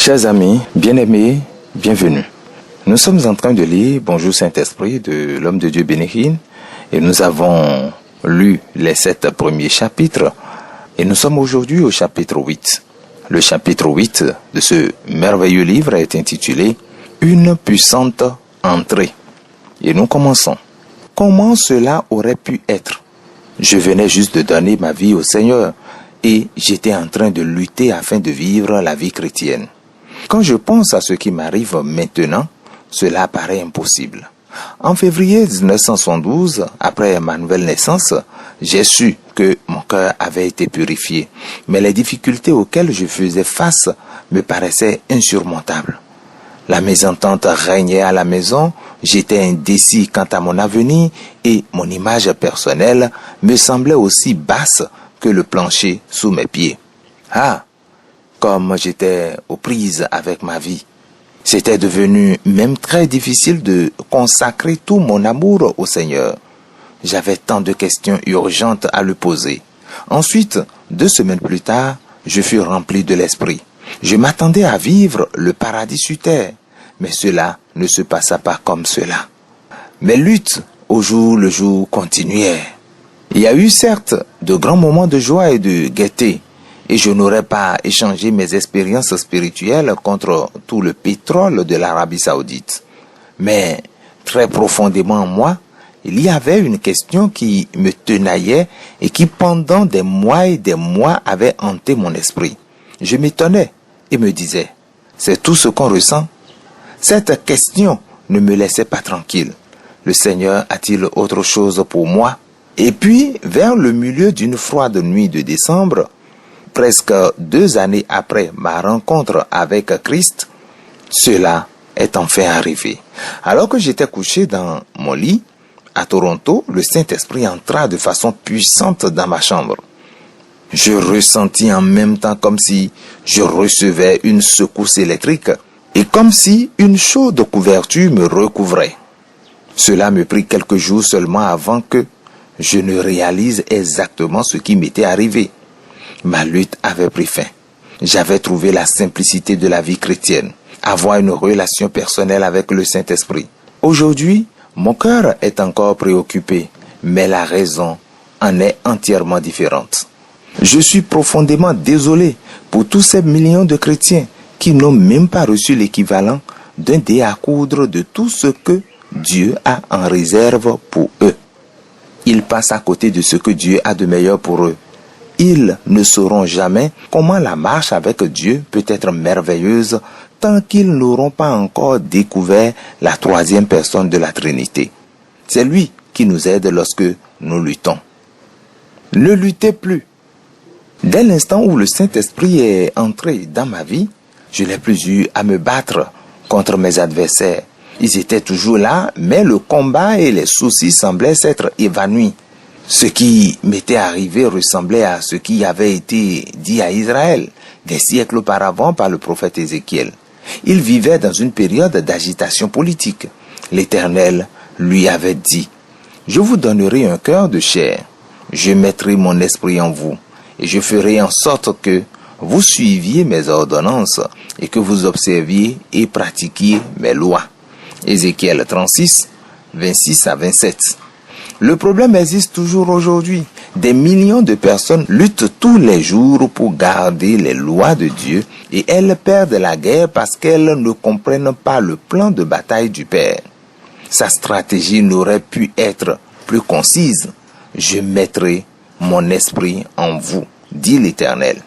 Chers amis, bien-aimés, bienvenue. Nous sommes en train de lire Bonjour Saint-Esprit de l'homme de Dieu Bénéhine et nous avons lu les 7 premiers chapitres et nous sommes aujourd'hui au chapitre 8. Le chapitre 8 de ce merveilleux livre est intitulé Une puissante entrée. Et nous commençons. Comment cela aurait pu être? Je venais juste de donner ma vie au Seigneur et j'étais en train de lutter afin de vivre la vie chrétienne. Quand je pense à ce qui m'arrive maintenant, cela paraît impossible. En février 1972, après ma nouvelle naissance, j'ai su que mon cœur avait été purifié, mais les difficultés auxquelles je faisais face me paraissaient insurmontables. La mésentente régnait à la maison, j'étais indécis quant à mon avenir et mon image personnelle me semblait aussi basse que le plancher sous mes pieds. Ah, comme j'étais aux prises avec ma vie. C'était devenu même très difficile de consacrer tout mon amour au Seigneur. J'avais tant de questions urgentes à lui poser. Ensuite, 2 semaines plus tard, je fus rempli de l'Esprit. Je m'attendais à vivre le paradis sur terre, mais cela ne se passa pas comme cela. Mes luttes au jour le jour continuaient. Il y a eu certes de grands moments de joie et de gaieté, et je n'aurais pas échangé mes expériences spirituelles contre tout le pétrole de l'Arabie Saoudite. Mais très profondément en moi, il y avait une question qui me tenaillait et qui pendant des mois et des mois avait hanté mon esprit. Je m'étonnais et me disais, c'est tout ce qu'on ressent? Cette question ne me laissait pas tranquille. Le Seigneur a-t-il autre chose pour moi? Et puis, vers le milieu d'une froide nuit de décembre, presque 2 années après ma rencontre avec Christ, cela est enfin arrivé. Alors que j'étais couché dans mon lit, à Toronto, le Saint-Esprit entra de façon puissante dans ma chambre. Je ressentis en même temps comme si je recevais une secousse électrique et comme si une chaude couverture me recouvrait. Cela me prit quelques jours seulement avant que je ne réalise exactement ce qui m'était arrivé. Ma lutte avait pris fin. J'avais trouvé la simplicité de la vie chrétienne, avoir une relation personnelle avec le Saint-Esprit. Aujourd'hui, mon cœur est encore préoccupé, mais la raison en est entièrement différente. Je suis profondément désolé pour tous ces millions de chrétiens qui n'ont même pas reçu l'équivalent d'un dé à coudre de tout ce que Dieu a en réserve pour eux. Ils passent à côté de ce que Dieu a de meilleur pour eux. Ils ne sauront jamais comment la marche avec Dieu peut être merveilleuse tant qu'ils n'auront pas encore découvert la 3e personne de la Trinité. C'est lui qui nous aide lorsque nous luttons. Ne luttez plus. Dès l'instant où le Saint-Esprit est entré dans ma vie, je n'ai plus eu à me battre contre mes adversaires. Ils étaient toujours là, mais le combat et les soucis semblaient s'être évanouis. Ce qui m'était arrivé ressemblait à ce qui avait été dit à Israël des siècles auparavant par le prophète Ézéchiel. Il vivait dans une période d'agitation politique. L'Éternel lui avait dit, « Je vous donnerai un cœur de chair, je mettrai mon esprit en vous, et je ferai en sorte que vous suiviez mes ordonnances et que vous observiez et pratiquiez mes lois. » Ézéchiel 36, 26 à 27. Le problème existe toujours aujourd'hui. Des millions de personnes luttent tous les jours pour garder les lois de Dieu et elles perdent la guerre parce qu'elles ne comprennent pas le plan de bataille du Père. Sa stratégie n'aurait pu être plus concise. Je mettrai mon esprit en vous, dit l'Éternel.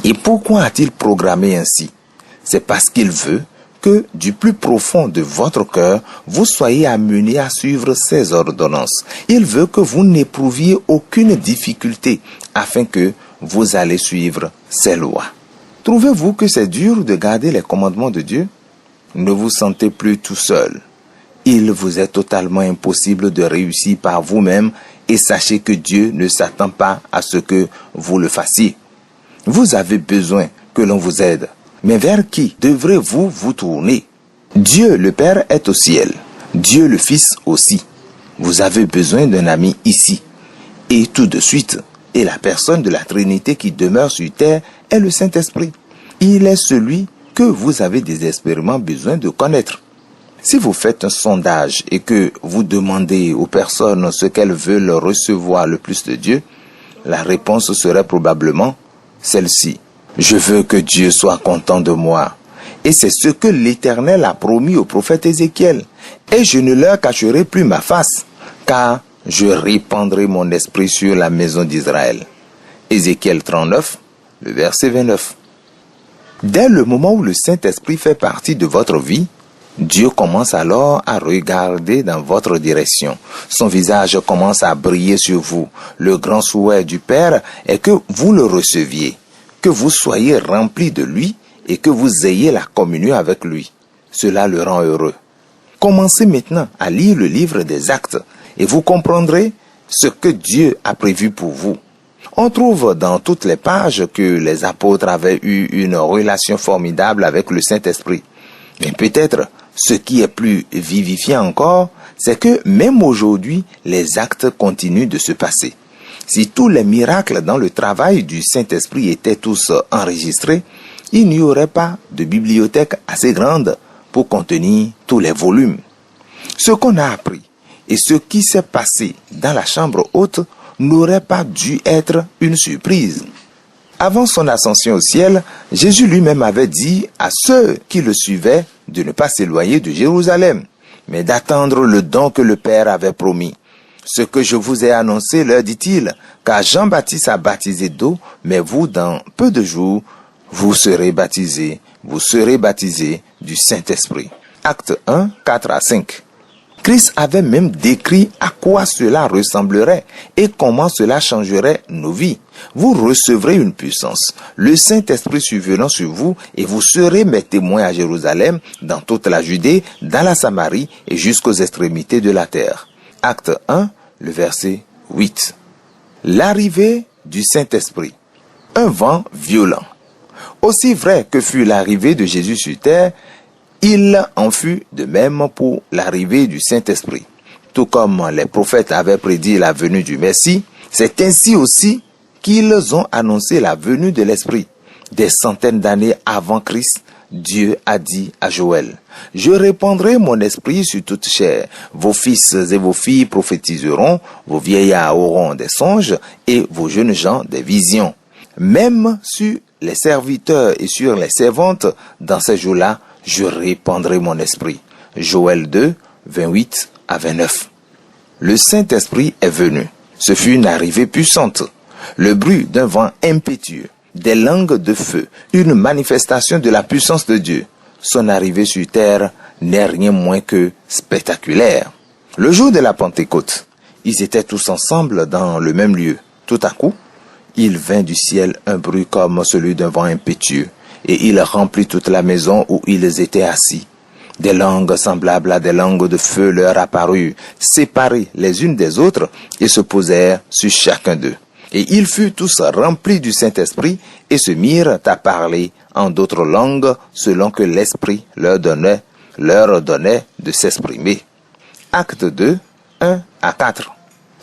Et pourquoi a-t-il programmé ainsi? C'est parce qu'il veut que du plus profond de votre cœur, vous soyez amenés à suivre ses ordonnances. Il veut que vous n'éprouviez aucune difficulté afin que vous allez suivre ses lois. Trouvez-vous que c'est dur de garder les commandements de Dieu? Ne vous sentez plus tout seul. Il vous est totalement impossible de réussir par vous-même et sachez que Dieu ne s'attend pas à ce que vous le fassiez. Vous avez besoin que l'on vous aide. Mais vers qui devrez-vous vous tourner? Dieu le Père est au ciel, Dieu le Fils aussi. Vous avez besoin d'un ami ici. Et tout de suite, et la personne de la Trinité qui demeure sur terre est le Saint-Esprit. Il est celui que vous avez désespérément besoin de connaître. Si vous faites un sondage et que vous demandez aux personnes ce qu'elles veulent recevoir le plus de Dieu, la réponse serait probablement celle-ci. Je veux que Dieu soit content de moi. Et c'est ce que l'Éternel a promis au prophète Ézéchiel. Et je ne leur cacherai plus ma face, car je répandrai mon esprit sur la maison d'Israël. Ézéchiel 39, le verset 29. Dès le moment où le Saint-Esprit fait partie de votre vie, Dieu commence alors à regarder dans votre direction. Son visage commence à briller sur vous. Le grand souhait du Père est que vous le receviez, que vous soyez remplis de lui et que vous ayez la communion avec lui. Cela le rend heureux. Commencez maintenant à lire le livre des Actes et vous comprendrez ce que Dieu a prévu pour vous. On trouve dans toutes les pages que les apôtres avaient eu une relation formidable avec le Saint-Esprit. Mais peut-être ce qui est plus vivifiant encore, c'est que même aujourd'hui, les actes continuent de se passer. Si tous les miracles dans le travail du Saint-Esprit étaient tous enregistrés, il n'y aurait pas de bibliothèque assez grande pour contenir tous les volumes. Ce qu'on a appris et ce qui s'est passé dans la chambre haute n'aurait pas dû être une surprise. Avant son ascension au ciel, Jésus lui-même avait dit à ceux qui le suivaient de ne pas s'éloigner de Jérusalem, mais d'attendre le don que le Père avait promis. Ce que je vous ai annoncé, leur dit-il, car Jean-Baptiste a baptisé d'eau, mais vous, dans peu de jours, vous serez baptisés du Saint-Esprit. Acte 1, 4 à 5. Christ avait même décrit à quoi cela ressemblerait et comment cela changerait nos vies. Vous recevrez une puissance, le Saint-Esprit survenant sur vous, et vous serez mes témoins à Jérusalem, dans toute la Judée, dans la Samarie et jusqu'aux extrémités de la terre. Acte 1, le verset 8. L'arrivée du Saint-Esprit. Un vent violent. Aussi vrai que fut l'arrivée de Jésus sur terre, il en fut de même pour l'arrivée du Saint-Esprit. Tout comme les prophètes avaient prédit la venue du Messie, c'est ainsi aussi qu'ils ont annoncé la venue de l'Esprit. Des centaines d'années avant Christ, Dieu a dit à Joël, « Je répandrai mon esprit sur toute chair. Vos fils et vos filles prophétiseront, vos vieillards auront des songes et vos jeunes gens des visions. Même sur les serviteurs et sur les servantes, dans ces jours-là, je répandrai mon esprit. » Joël 2, 28 à 29. Le Saint-Esprit est venu. Ce fut une arrivée puissante. Le bruit d'un vent impétueux, des langues de feu, une manifestation de la puissance de Dieu. Son arrivée sur terre n'est rien moins que spectaculaire. Le jour de la Pentecôte, ils étaient tous ensemble dans le même lieu. Tout à coup, il vint du ciel un bruit comme celui d'un vent impétueux, et il remplit toute la maison où ils étaient assis. Des langues semblables à des langues de feu leur apparurent, séparées les unes des autres, et se posèrent sur chacun d'eux. Et ils furent tous remplis du Saint-Esprit, et se mirent à parler en d'autres langues, selon que l'Esprit leur donnait de s'exprimer. Acte 2, 1 à 4.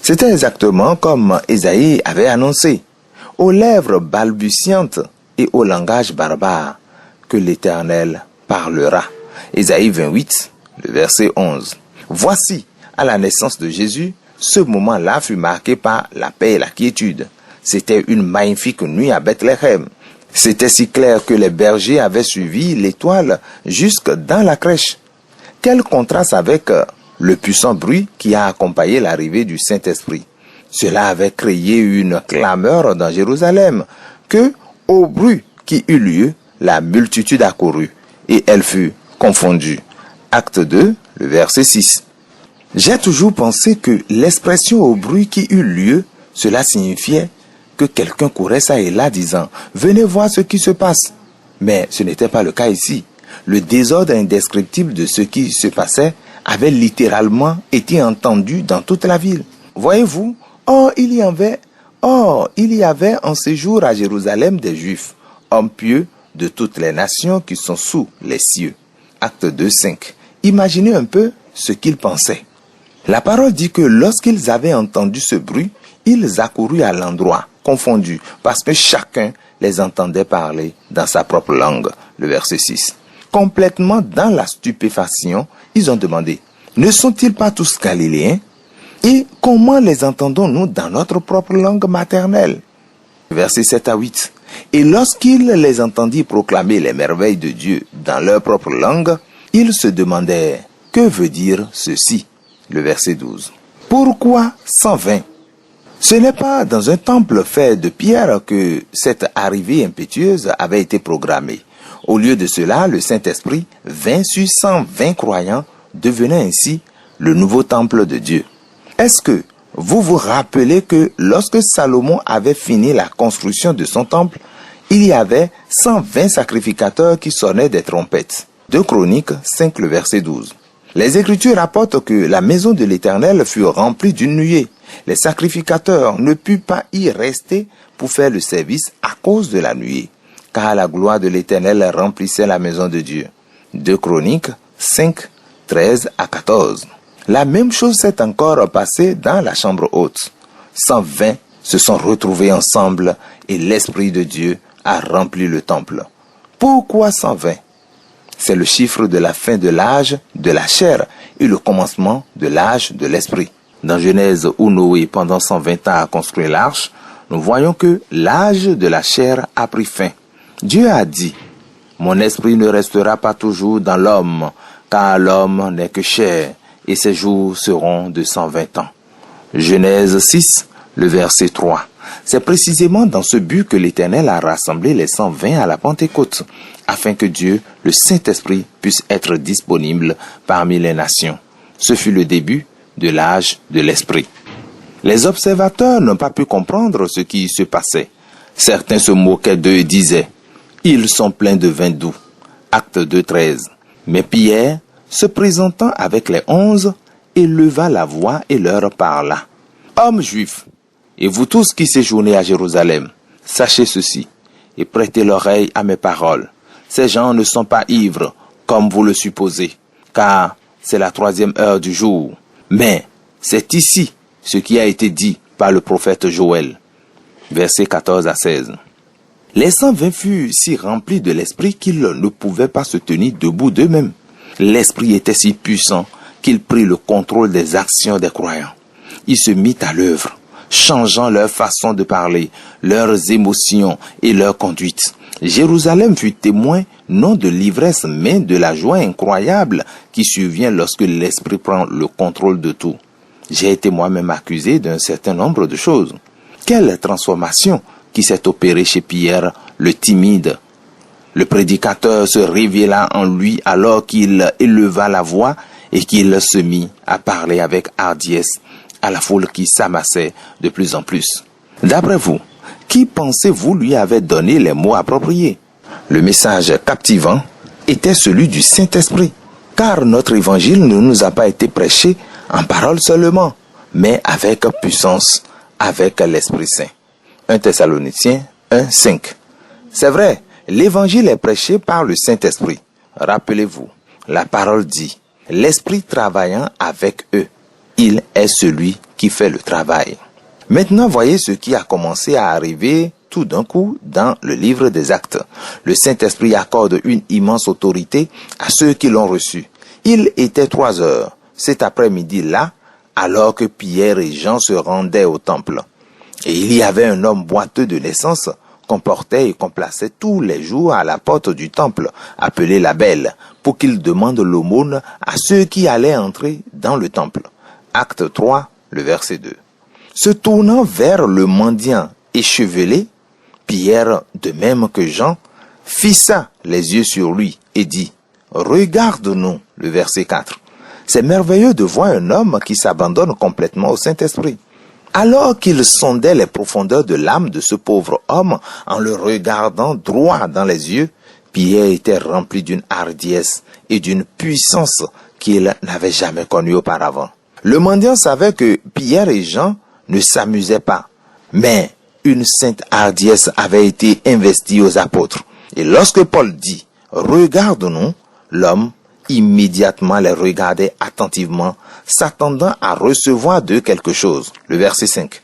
C'était exactement comme Ésaïe avait annoncé, aux lèvres balbutiantes et au langage barbare, que l'Éternel parlera. Ésaïe 28, le verset 11. Voici, à la naissance de Jésus, ce moment-là fut marqué par la paix et la quiétude. C'était une magnifique nuit à Bethléem. C'était si clair que les bergers avaient suivi l'étoile jusque dans la crèche. Quel contraste avec le puissant bruit qui a accompagné l'arrivée du Saint-Esprit. Cela avait créé une clameur dans Jérusalem, que, au bruit qui eut lieu, la multitude accourut, et elle fut confondue. Acte 2, le verset 6. J'ai toujours pensé que l'expression au bruit qui eut lieu, cela signifiait que quelqu'un courait ça et là disant « Venez voir ce qui se passe ». Mais ce n'était pas le cas ici. Le désordre indescriptible de ce qui se passait avait littéralement été entendu dans toute la ville. Voyez-vous, il y avait en séjour à Jérusalem des Juifs, hommes pieux de toutes les nations qui sont sous les cieux. Acte 2, 5. Imaginez un peu ce qu'ils pensaient. La parole dit que lorsqu'ils avaient entendu ce bruit, ils accoururent à l'endroit, confondus, parce que chacun les entendait parler dans sa propre langue. Le verset 6. Complètement dans la stupéfaction, ils ont demandé, ne sont-ils pas tous galiléens? Et comment les entendons-nous dans notre propre langue maternelle? Versets 7 à 8. Et lorsqu'ils les entendit proclamer les merveilles de Dieu dans leur propre langue, ils se demandaient, que veut dire ceci? Le verset 12. Pourquoi 120? Ce n'est pas dans un temple fait de pierre que cette arrivée impétueuse avait été programmée. Au lieu de cela, le Saint-Esprit vint sur 120 croyants, devenant ainsi le nouveau temple de Dieu. Est-ce que vous vous rappelez que lorsque Salomon avait fini la construction de son temple, il y avait 120 sacrificateurs qui sonnaient des trompettes. 2 Chroniques 5, le verset 12. Les Écritures rapportent que la maison de l'Éternel fut remplie d'une nuée. Les sacrificateurs ne purent pas y rester pour faire le service à cause de la nuée, car la gloire de l'Éternel remplissait la maison de Dieu. 2 Chroniques 5, 13 à 14. La même chose s'est encore passée dans la chambre haute. 120 se sont retrouvés ensemble et l'Esprit de Dieu a rempli le temple. Pourquoi 120? C'est le chiffre de la fin de l'âge de la chair et le commencement de l'âge de l'esprit. Dans Genèse, où Noé, pendant 120 ans, a construit l'arche, nous voyons que l'âge de la chair a pris fin. Dieu a dit, « Mon esprit ne restera pas toujours dans l'homme, car l'homme n'est que chair, et ses jours seront de 120 ans. » Genèse 6, le verset 3. C'est précisément dans ce but que l'Éternel a rassemblé les 120 à la Pentecôte, afin que Dieu, le Saint-Esprit, puisse être disponible parmi les nations. Ce fut le début de l'âge de l'Esprit. Les observateurs n'ont pas pu comprendre ce qui se passait. Certains se moquaient d'eux et disaient, « Ils sont pleins de vin doux. » Acte 2, 13. Mais Pierre, se présentant avec les 11, éleva la voix et leur parla. « Hommes juifs, et vous tous qui séjournez à Jérusalem, sachez ceci, et prêtez l'oreille à mes paroles. Ces gens ne sont pas ivres, comme vous le supposez, car c'est la 3e heure du jour. Mais c'est ici ce qui a été dit par le prophète Joël. » Versets 14 à 16. Les 120 furent si remplis de l'esprit qu'ils ne pouvaient pas se tenir debout d'eux-mêmes. L'esprit était si puissant qu'il prit le contrôle des actions des croyants. Il se mit à l'œuvre, changeant leur façon de parler, leurs émotions et leur conduite. Jérusalem fut témoin non de l'ivresse, mais de la joie incroyable qui survient lorsque l'Esprit prend le contrôle de tout. J'ai été moi-même accusé d'un certain nombre de choses. Quelle transformation qui s'est opérée chez Pierre, le timide. Le prédicateur se révéla en lui alors qu'il éleva la voix et qu'il se mit à parler avec hardiesse à la foule qui s'amassait de plus en plus. D'après vous, qui pensez-vous lui avait donné les mots appropriés? Le message captivant était celui du Saint-Esprit, car notre évangile ne nous a pas été prêché en parole seulement, mais avec puissance, avec l'Esprit Saint. 1 Thessaloniciens 1, 5. C'est vrai, l'évangile est prêché par le Saint-Esprit. Rappelez-vous, la parole dit, l'Esprit travaillant avec eux, il est celui qui fait le travail. Maintenant, voyez ce qui a commencé à arriver tout d'un coup dans le livre des Actes. Le Saint-Esprit accorde une immense autorité à ceux qui l'ont reçu. Il était 3 heures cet après-midi-là, alors que Pierre et Jean se rendaient au temple. Et il y avait un homme boiteux de naissance qu'on portait et qu'on plaçait tous les jours à la porte du temple, appelé la Belle, pour qu'il demande l'aumône à ceux qui allaient entrer dans le temple. Acte 3, le verset 2. Se tournant vers le mendiant échevelé, Pierre, de même que Jean, fixa les yeux sur lui et dit, « Regarde-nous » le verset 4. C'est merveilleux de voir un homme qui s'abandonne complètement au Saint-Esprit. Alors qu'il sondait les profondeurs de l'âme de ce pauvre homme en le regardant droit dans les yeux, Pierre était rempli d'une hardiesse et d'une puissance qu'il n'avait jamais connue auparavant. Le mendiant savait que Pierre et Jean ne s'amusaient pas, mais une sainte hardiesse avait été investie aux apôtres. Et lorsque Paul dit « Regarde-nous », l'homme immédiatement les regardait attentivement, s'attendant à recevoir d'eux quelque chose. Le verset 5.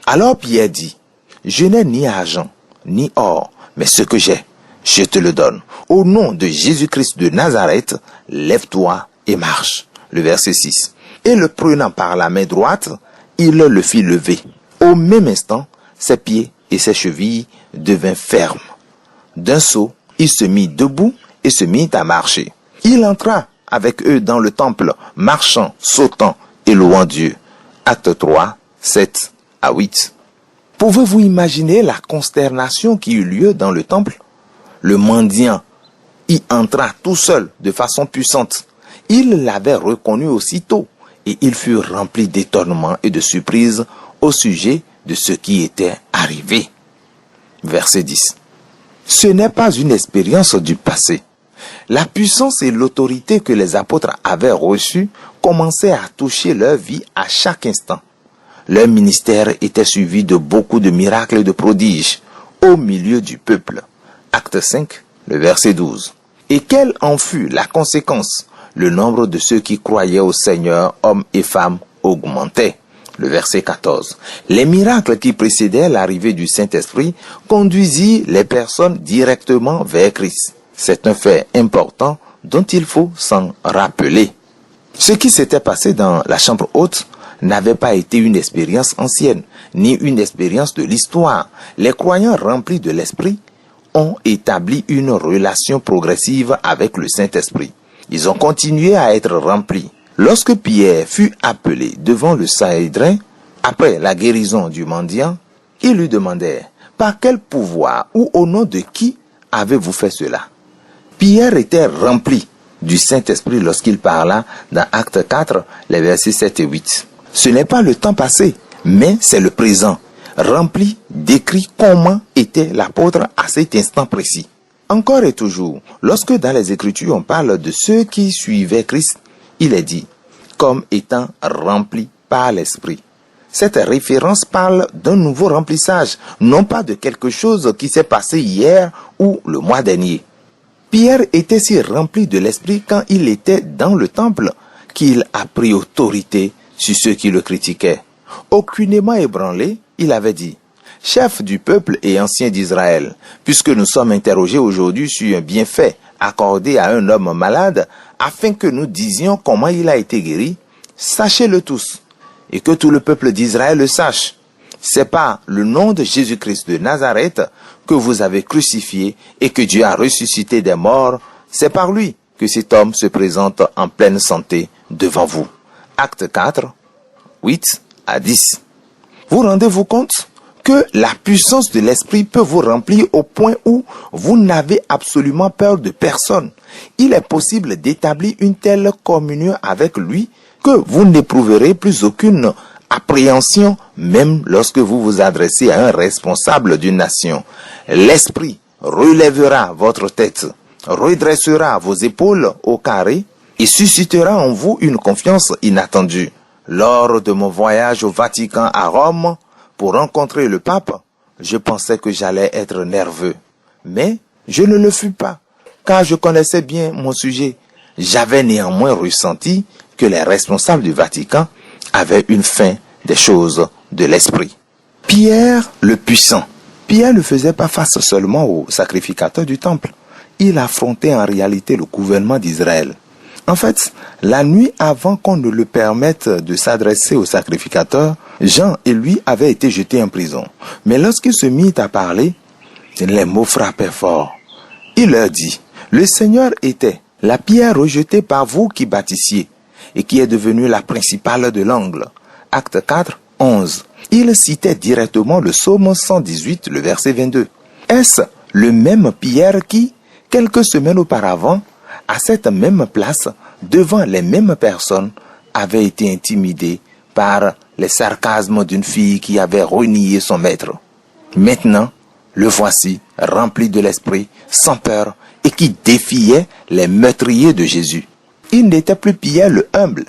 Alors Pierre dit « Je n'ai ni argent, ni or, mais ce que j'ai, je te le donne. Au nom de Jésus-Christ de Nazareth, lève-toi et marche. Le verset 6. Et le prenant par la main droite, il le fit lever. Au même instant, ses pieds et ses chevilles devinrent fermes. D'un saut, il se mit debout et se mit à marcher. Il entra avec eux dans le temple, marchant, sautant et louant Dieu. Acte 3, 7 à 8. Pouvez-vous imaginer la consternation qui eut lieu dans le temple? Le mendiant y entra tout seul de façon puissante. Il l'avait reconnu aussitôt et il fut rempli d'étonnement et de surprise au sujet de ce qui était arrivé. Verset 10. Ce n'est pas une expérience du passé. La puissance et l'autorité que les apôtres avaient reçues commençaient à toucher leur vie à chaque instant. Leur ministère était suivi de beaucoup de miracles et de prodiges au milieu du peuple. Acte 5, le verset 12. Et quelle en fut la conséquence? Le nombre de ceux qui croyaient au Seigneur, hommes et femmes, augmentait. Le verset 14. Les miracles qui précédaient l'arrivée du Saint-Esprit conduisirent les personnes directement vers Christ. C'est un fait important dont il faut s'en rappeler. Ce qui s'était passé dans la chambre haute n'avait pas été une expérience ancienne, ni une expérience de l'histoire. Les croyants remplis de l'Esprit ont établi une relation progressive avec le Saint-Esprit. Ils ont continué à être remplis. Lorsque Pierre fut appelé devant le Sanhédrin, après la guérison du mendiant, ils lui demandèrent « Par quel pouvoir ou au nom de qui avez-vous fait cela ?» Pierre était rempli du Saint-Esprit lorsqu'il parla dans Acte 4, les versets 7 et 8. Ce n'est pas le temps passé, mais c'est le présent, rempli, décrit comment était l'apôtre à cet instant précis. Encore et toujours, lorsque dans les Écritures on parle de ceux qui suivaient Christ, il est dit, comme étant remplis par l'Esprit. Cette référence parle d'un nouveau remplissage, non pas de quelque chose qui s'est passé hier ou le mois dernier. Pierre était si rempli de l'Esprit quand il était dans le temple qu'il a pris autorité sur ceux qui le critiquaient. Aucunement ébranlé, il avait dit, « Chef du peuple et ancien d'Israël, puisque nous sommes interrogés aujourd'hui sur un bienfait accordé à un homme malade, afin que nous disions comment il a été guéri, sachez-le tous, et que tout le peuple d'Israël le sache. C'est par le nom de Jésus-Christ de Nazareth que vous avez crucifié et que Dieu a ressuscité des morts. C'est par lui que cet homme se présente en pleine santé devant vous. » Acte 4, 8 à 10. Vous rendez-vous compte que la puissance de l'Esprit peut vous remplir au point où vous n'avez absolument peur de personne. Il est possible d'établir une telle communion avec lui que vous n'éprouverez plus aucune appréhension, même lorsque vous vous adressez à un responsable d'une nation. L'Esprit relèvera votre tête, redressera vos épaules au carré et suscitera en vous une confiance inattendue. Lors de mon voyage au Vatican à Rome, pour rencontrer le pape, je pensais que j'allais être nerveux. Mais je ne le fus pas, car je connaissais bien mon sujet. J'avais néanmoins ressenti que les responsables du Vatican avaient une faim des choses de l'esprit. Pierre le puissant. Pierre ne faisait pas face seulement aux sacrificateurs du temple. Il affrontait en réalité le gouvernement d'Israël. En fait, la nuit avant qu'on ne le permette de s'adresser aux sacrificateurs, Jean et lui avaient été jetés en prison. Mais lorsqu'il se mit à parler, les mots frappaient fort. Il leur dit, « Le Seigneur était la pierre rejetée par vous qui bâtissiez et qui est devenue la principale de l'angle. » Acte 4, 11. Il citait directement le psaume 118, le verset 22. Est-ce le même Pierre qui, quelques semaines auparavant, à cette même place, devant les mêmes personnes, avait été intimidé par les sarcasmes d'une fille qui avait renié son maître? Maintenant, le voici, rempli de l'esprit, sans peur, et qui défiait les meurtriers de Jésus. Il n'était plus Pierre le humble,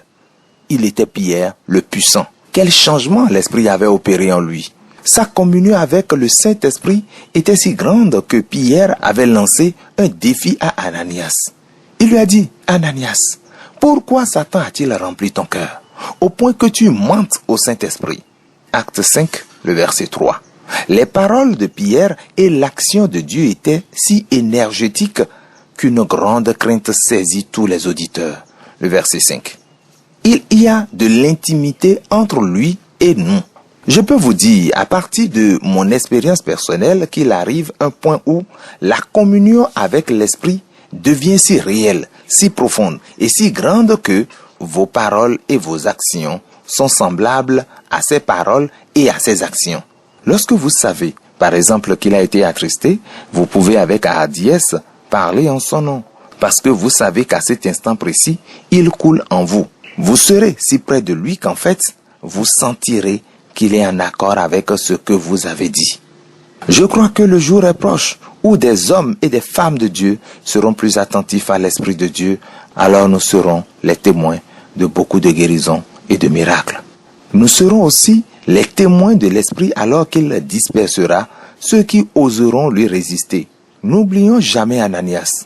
il était Pierre le puissant. Quel changement l'Esprit avait opéré en lui! Sa communion avec le Saint-Esprit était si grande que Pierre avait lancé un défi à Ananias. Il lui a dit, « Ananias, pourquoi Satan a-t-il rempli ton cœur, au point que tu mentes au Saint-Esprit » Acte 5, le verset 3. Les paroles de Pierre et l'action de Dieu étaient si énergétiques qu'une grande crainte saisit tous les auditeurs. Le verset 5. Il y a de l'intimité entre lui et nous. Je peux vous dire, à partir de mon expérience personnelle, qu'il arrive un point où la communion avec l'Esprit devient si réelle, si profonde et si grande que vos paroles et vos actions sont semblables à ses paroles et à ses actions. Lorsque vous savez, par exemple, qu'il a été attristé, vous pouvez avec hardiesse parler en son nom, parce que vous savez qu'à cet instant précis, il coule en vous. Vous serez si près de lui qu'en fait, vous sentirez qu'il est en accord avec ce que vous avez dit. Je crois que le jour est proche où des hommes et des femmes de Dieu seront plus attentifs à l'Esprit de Dieu. Alors nous serons les témoins de beaucoup de guérisons et de miracles. Nous serons aussi les témoins de l'Esprit alors qu'il dispersera ceux qui oseront lui résister. N'oublions jamais Ananias.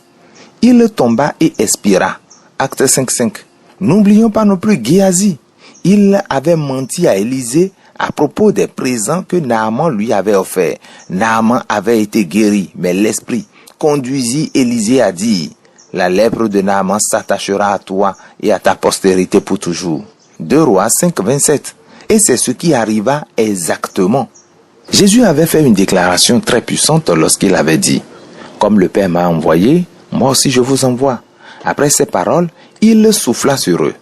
Il tomba et expira. Acte 5.5. N'oublions pas non plus Géasi. Il avait menti à Élisée à propos des présents que Naaman lui avait offerts. Naaman avait été guéri, mais l'Esprit conduisit Élisée à dire: la lèpre de Naaman s'attachera à toi et à ta postérité pour toujours. 2 Rois 5.27. Et c'est ce qui arriva exactement. Jésus avait fait une déclaration très puissante lorsqu'il avait dit: comme le Père m'a envoyé, moi aussi je vous envoie. Après ces paroles, il souffla sur eux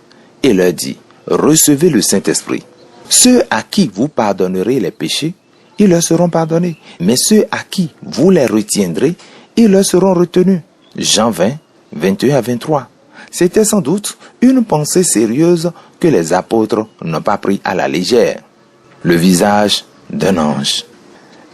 et leur dit: recevez le Saint-Esprit. Ceux à qui vous pardonnerez les péchés, ils leur seront pardonnés. Mais ceux à qui vous les retiendrez, ils leur seront retenus. Jean 20, 21 à 23. C'était sans doute une pensée sérieuse que les apôtres n'ont pas pris à la légère. Le visage d'un ange.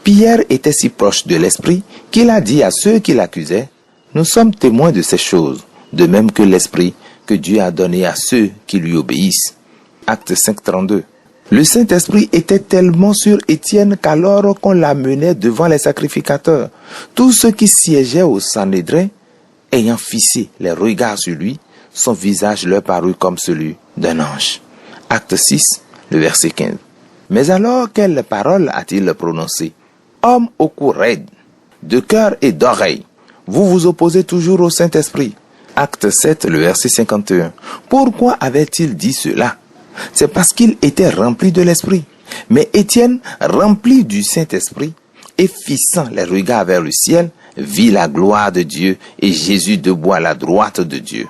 Pierre était si proche de l'Esprit qu'il a dit à ceux qui l'accusaient: nous sommes témoins de ces choses, de même que l'Esprit que Dieu a donné à ceux qui lui obéissent. Acte 5, 32. Le Saint-Esprit était tellement sur Étienne qu'alors qu'on l'amenait devant les sacrificateurs, tous ceux qui siégeaient au Sanhédrin, ayant fixé les regards sur lui, son visage leur parut comme celui d'un ange. Acte 6, le verset 15. Mais alors, quelle parole a-t-il prononcé? Homme au cou raide, de cœur et d'oreille, vous vous opposez toujours au Saint-Esprit. Acte 7, le verset 51. Pourquoi avait-il dit cela? C'est parce qu'il était rempli de l'Esprit. Mais Étienne, rempli du Saint-Esprit, et fixant les regards vers le ciel, vit la gloire de Dieu et Jésus debout à la droite de Dieu.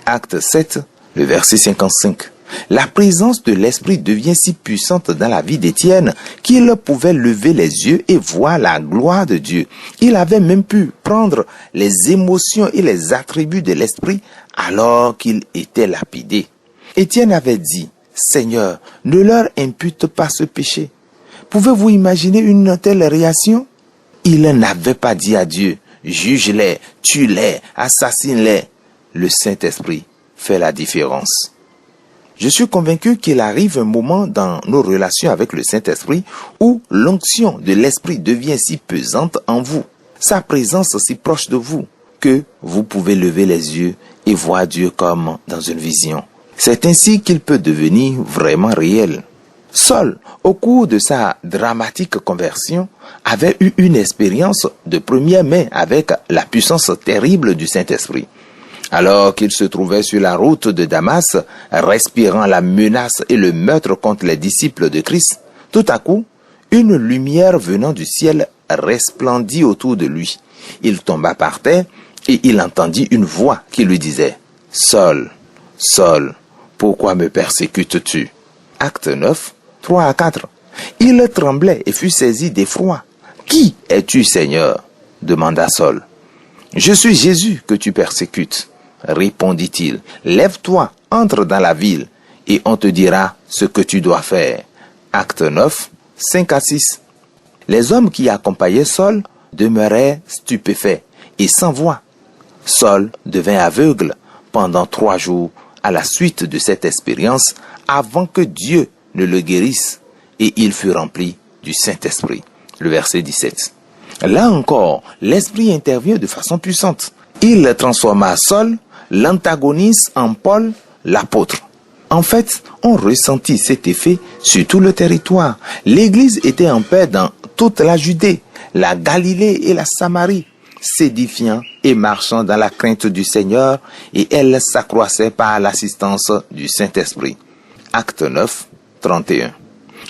Acte 7, le verset 55. La présence de l'Esprit devient si puissante dans la vie d'Étienne qu'il pouvait lever les yeux et voir la gloire de Dieu. Il avait même pu prendre les émotions et les attributs de l'Esprit alors qu'il était lapidé. Étienne avait dit: Seigneur, ne leur impute pas ce péché. Pouvez-vous imaginer une telle réaction? Il n'avait pas dit à Dieu: juge-les, tue-les, assassine-les. Le Saint-Esprit fait la différence. Je suis convaincu qu'il arrive un moment dans nos relations avec le Saint-Esprit où l'onction de l'Esprit devient si pesante en vous, sa présence si proche de vous, que vous pouvez lever les yeux et voir Dieu comme dans une vision. C'est ainsi qu'il peut devenir vraiment réel. Saul, au cours de sa dramatique conversion, avait eu une expérience de première main avec la puissance terrible du Saint-Esprit. Alors qu'il se trouvait sur la route de Damas, respirant la menace et le meurtre contre les disciples de Christ, tout à coup, une lumière venant du ciel resplendit autour de lui. Il tomba par terre et il entendit une voix qui lui disait: Saul, Saul, pourquoi me persécutes-tu? Acte 9, 3 à 4. Il tremblait et fut saisi d'effroi. Qui es-tu, Seigneur? Demanda Saul. Je suis Jésus que tu persécutes, répondit-il. Lève-toi, entre dans la ville, et on te dira ce que tu dois faire. Acte 9, 5 à 6. Les hommes qui accompagnaient Saul demeuraient stupéfaits et sans voix. Saul devint aveugle pendant 3 jours à la suite de cette expérience avant que Dieu ne le guérisse, et il fut rempli du Saint-Esprit. Le verset 17. Là encore, l'Esprit intervient de façon puissante. Il transforma Saul, l'antagoniste, en Paul, l'apôtre. En fait, on ressentit cet effet sur tout le territoire. L'Église était en paix dans toute la Judée, la Galilée et la Samarie, s'édifiant et marchant dans la crainte du Seigneur, et elle s'accroissait par l'assistance du Saint-Esprit. Acte 9, 31.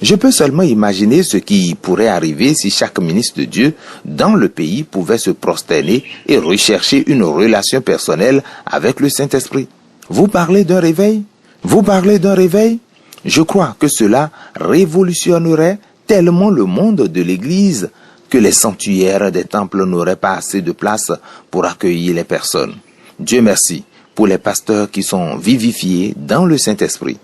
Je peux seulement imaginer ce qui pourrait arriver si chaque ministre de Dieu dans le pays pouvait se prosterner et rechercher une relation personnelle avec le Saint-Esprit. Vous parlez d'un réveil? Vous parlez d'un réveil? Je crois que cela révolutionnerait tellement le monde de l'Église que les sanctuaires des temples n'auraient pas assez de place pour accueillir les personnes. Dieu merci pour les pasteurs qui sont vivifiés dans le Saint-Esprit.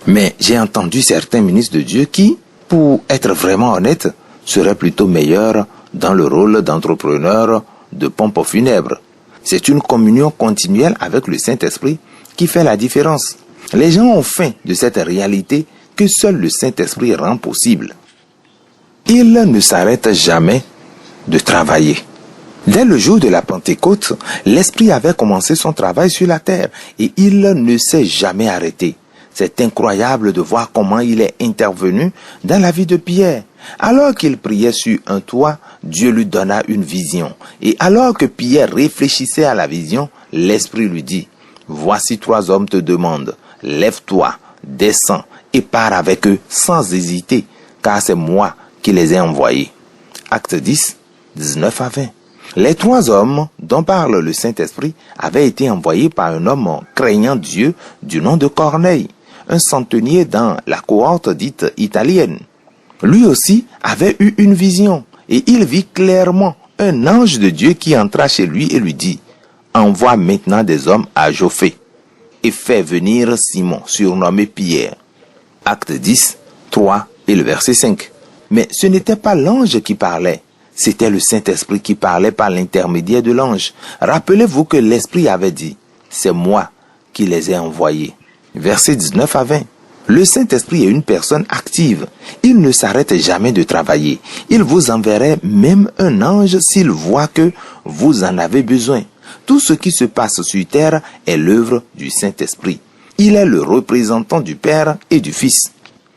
Mais j'ai entendu certains ministres de Dieu qui, pour être vraiment honnêtes, seraient plutôt meilleurs dans le rôle d'entrepreneur de pompe funèbre. C'est une communion continuelle avec le Saint-Esprit qui fait la différence. Les gens ont faim de cette réalité que seul le Saint-Esprit rend possible. Il ne s'arrête jamais de travailler. Dès le jour de la Pentecôte, l'Esprit avait commencé son travail sur la terre et il ne s'est jamais arrêté. C'est incroyable de voir comment il est intervenu dans la vie de Pierre. Alors qu'il priait sur un toit, Dieu lui donna une vision. Et alors que Pierre réfléchissait à la vision, l'Esprit lui dit, « Voici 3 hommes te demandent, lève-toi, descends et pars avec eux sans hésiter, car c'est moi qui les ai envoyés. » Acte 10, 19 à 20. Les 3 hommes dont parle le Saint-Esprit avaient été envoyés par un homme craignant Dieu du nom de Corneille, un centenier dans la cohorte dite italienne. Lui aussi avait eu une vision et il vit clairement un ange de Dieu qui entra chez lui et lui dit, « Envoie maintenant des hommes à Jophé et fais venir Simon, surnommé Pierre. » Acte 10, 3 et le verset 5. Mais ce n'était pas l'ange qui parlait, c'était le Saint-Esprit qui parlait par l'intermédiaire de l'ange. Rappelez-vous que l'Esprit avait dit, « C'est moi qui les ai envoyés. » Versets 19 à 20. Le Saint-Esprit est une personne active. Il ne s'arrête jamais de travailler. Il vous enverrait même un ange s'il voit que vous en avez besoin. Tout ce qui se passe sur terre est l'œuvre du Saint-Esprit. Il est le représentant du Père et du Fils.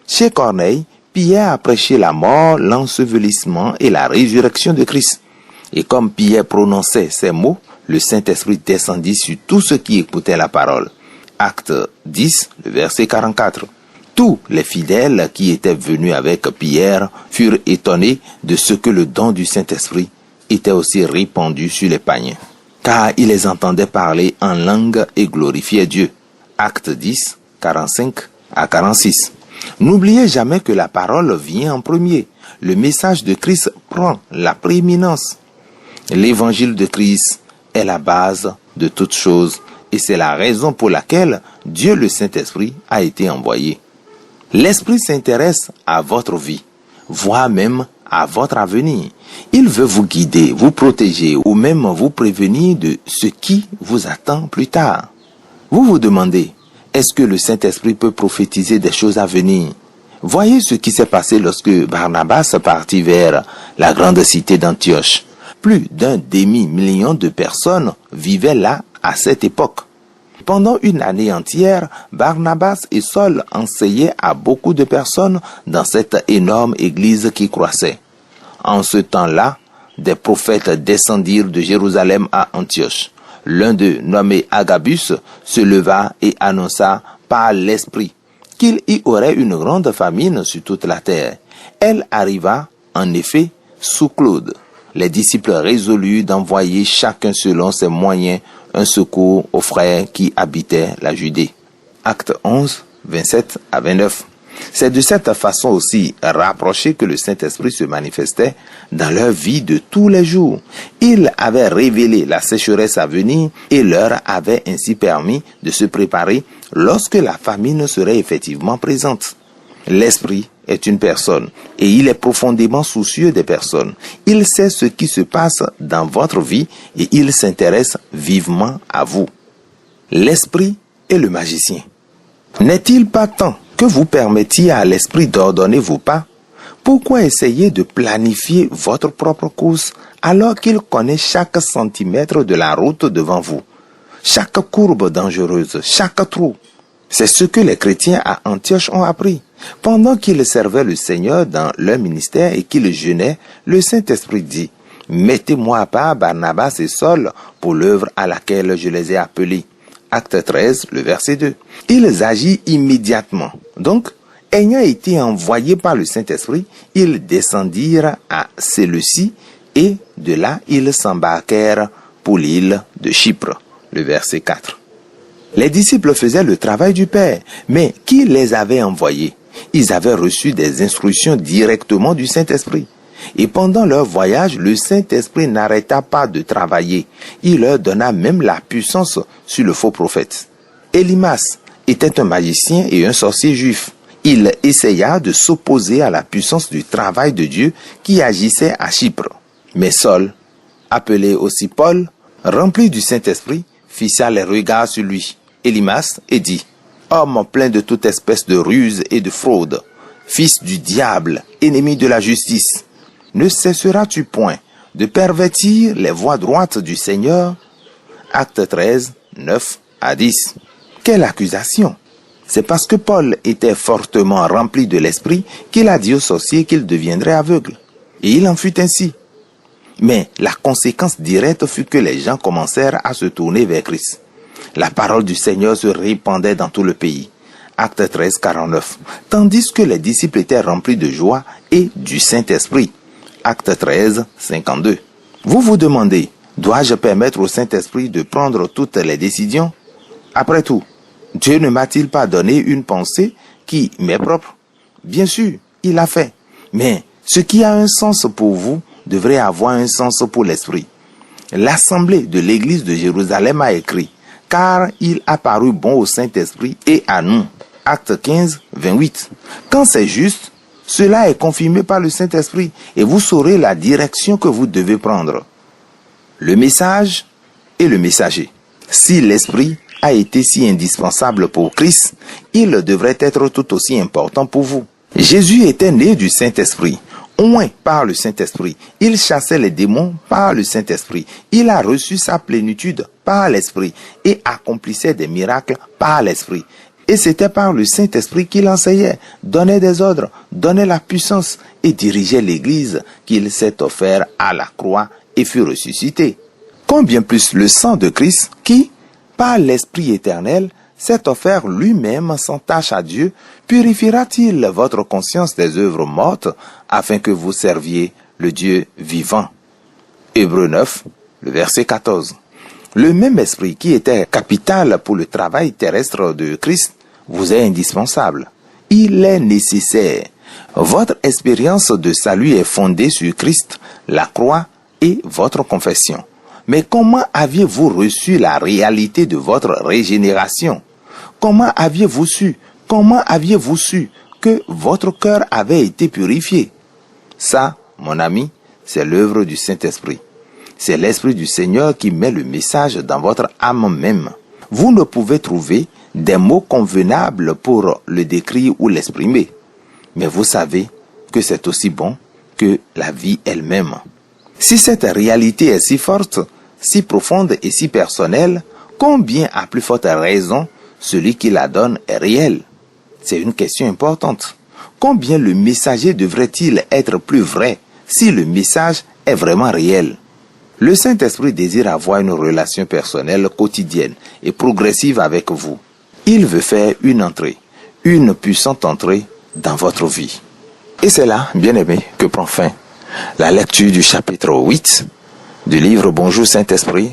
Chez Corneille, Pierre a prêché la mort, l'ensevelissement et la résurrection de Christ. Et comme Pierre prononçait ces mots, le Saint-Esprit descendit sur tous ceux qui écoutaient la parole. Acte 10, le verset 44. Tous les fidèles qui étaient venus avec Pierre furent étonnés de ce que le don du Saint-Esprit était aussi répandu sur les païens, car ils les entendaient parler en langue et glorifiaient Dieu. Acte 10, 45 à 46. N'oubliez jamais que la parole vient en premier. Le message de Christ prend la prééminence. L'évangile de Christ est la base de toutes choses et c'est la raison pour laquelle Dieu le Saint-Esprit a été envoyé. L'Esprit s'intéresse à votre vie, voire même à votre avenir. Il veut vous guider, vous protéger ou même vous prévenir de ce qui vous attend plus tard. Vous vous demandez, est-ce que le Saint-Esprit peut prophétiser des choses à venir? Voyez ce qui s'est passé lorsque Barnabas partit vers la grande cité d'Antioche. Plus d'un demi-million de personnes vivaient là à cette époque. Pendant une année entière, Barnabas et Saul enseignaient à beaucoup de personnes dans cette énorme église qui croissait. En ce temps-là, des prophètes descendirent de Jérusalem à Antioche. L'un d'eux, nommé Agabus, se leva et annonça par l'Esprit qu'il y aurait une grande famine sur toute la terre. Elle arriva, en effet, sous Claude. Les disciples résolurent d'envoyer chacun selon ses moyens un secours aux frères qui habitaient la Judée. Acte 11, 27 à 29. C'est de cette façon aussi rapprochée que le Saint-Esprit se manifestait dans leur vie de tous les jours. Il avait révélé la sécheresse à venir et leur avait ainsi permis de se préparer lorsque la famine serait effectivement présente. L'Esprit est une personne et il est profondément soucieux des personnes. Il sait ce qui se passe dans votre vie et il s'intéresse vivement à vous. L'Esprit est le magicien. N'est-il pas temps que vous permettiez à l'Esprit d'ordonner vos pas? Pourquoi essayer de planifier votre propre course alors qu'il connaît chaque centimètre de la route devant vous, chaque courbe dangereuse, chaque trou? C'est ce que les chrétiens à Antioche ont appris. Pendant qu'ils servaient le Seigneur dans leur ministère et qu'ils jeûnaient, le Saint-Esprit dit, « Mettez-moi à part Barnabas et Saul pour l'œuvre à laquelle je les ai appelés. » Acte 13, le verset 2. Ils agissent immédiatement. Donc, ayant été envoyés par le Saint-Esprit, ils descendirent à Séleucie et de là, ils s'embarquèrent pour l'île de Chypre. Le verset 4. Les disciples faisaient le travail du Père, mais qui les avait envoyés? Ils avaient reçu des instructions directement du Saint-Esprit. Et pendant leur voyage, le Saint-Esprit n'arrêta pas de travailler. Il leur donna même la puissance sur le faux prophète. Élymas était un magicien et un sorcier juif. Il essaya de s'opposer à la puissance du travail de Dieu qui agissait à Chypre. Mais Saul, appelé aussi Paul, rempli du Saint-Esprit, fixa les regards sur lui, Élymas, et dit, « Homme plein de toute espèce de ruse et de fraude, fils du diable, ennemi de la justice, ne cesseras-tu point de pervertir les voies droites du Seigneur ?» Acte 13, 9 à 10. Quelle accusation! C'est parce que Paul était fortement rempli de l'esprit qu'il a dit au sorcier qu'il deviendrait aveugle. Et il en fut ainsi. Mais la conséquence directe fut que les gens commencèrent à se tourner vers Christ. La parole du Seigneur se répandait dans tout le pays. Acte 13, 49. Tandis que les disciples étaient remplis de joie et du Saint-Esprit. Acte 13, 52. Vous vous demandez, dois-je permettre au Saint-Esprit de prendre toutes les décisions? Après tout, Dieu ne m'a-t-il pas donné une pensée qui m'est propre? Bien sûr, il l'a fait. Mais ce qui a un sens pour vous devrait avoir un sens pour l'Esprit. L'Assemblée de l'Église de Jérusalem a écrit, « Car il a paru bon au Saint-Esprit et à nous. » Acte 15, 28. Quand c'est juste, cela est confirmé par le Saint-Esprit et vous saurez la direction que vous devez prendre. Le message et le messager. Si l'Esprit a été si indispensable pour Christ, il devrait être tout aussi important pour vous. Jésus était né du Saint-Esprit, oint par le Saint-Esprit. Il chassait les démons par le Saint-Esprit. Il a reçu sa plénitude par l'Esprit et accomplissait des miracles par l'Esprit. Et c'était par le Saint-Esprit qu'il enseignait, donnait des ordres, donnait la puissance et dirigeait l'Église qu'il s'est offert à la croix et fut ressuscité. Combien plus le sang de Christ qui, par l'Esprit éternel, s'est offert lui-même sans tâche à Dieu, purifiera-t-il votre conscience des œuvres mortes afin que vous serviez le Dieu vivant? Hébreux 9, le verset 14. Le même esprit qui était capital pour le travail terrestre de Christ vous est indispensable. Il est nécessaire. Votre expérience de salut est fondée sur Christ, la croix et votre confession. Mais comment aviez-vous reçu la réalité de votre régénération? Comment aviez-vous su que votre cœur avait été purifié? Ça, mon ami, c'est l'œuvre du Saint-Esprit. C'est l'Esprit du Seigneur qui met le message dans votre âme même. Vous ne pouvez trouver des mots convenables pour le décrire ou l'exprimer. Mais vous savez que c'est aussi bon que la vie elle-même. Si cette réalité est si forte, si profonde et si personnelle, combien à plus forte raison celui qui la donne est réel? C'est une question importante. Combien le messager devrait-il être plus vrai si le message est vraiment réel? Le Saint-Esprit désire avoir une relation personnelle quotidienne et progressive avec vous. Il veut faire une entrée, une puissante entrée dans votre vie. Et c'est là, bien-aimé, que prend fin la lecture du chapitre 8 du livre Bonjour Saint-Esprit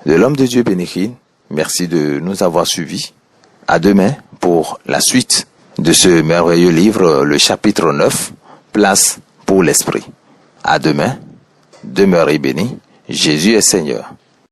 de l'homme de Dieu Bénéchine. Merci de nous avoir suivis. À demain pour la suite de ce merveilleux livre, le chapitre 9, Place pour l'Esprit. À demain, demeurez bénis. Jésus est Seigneur.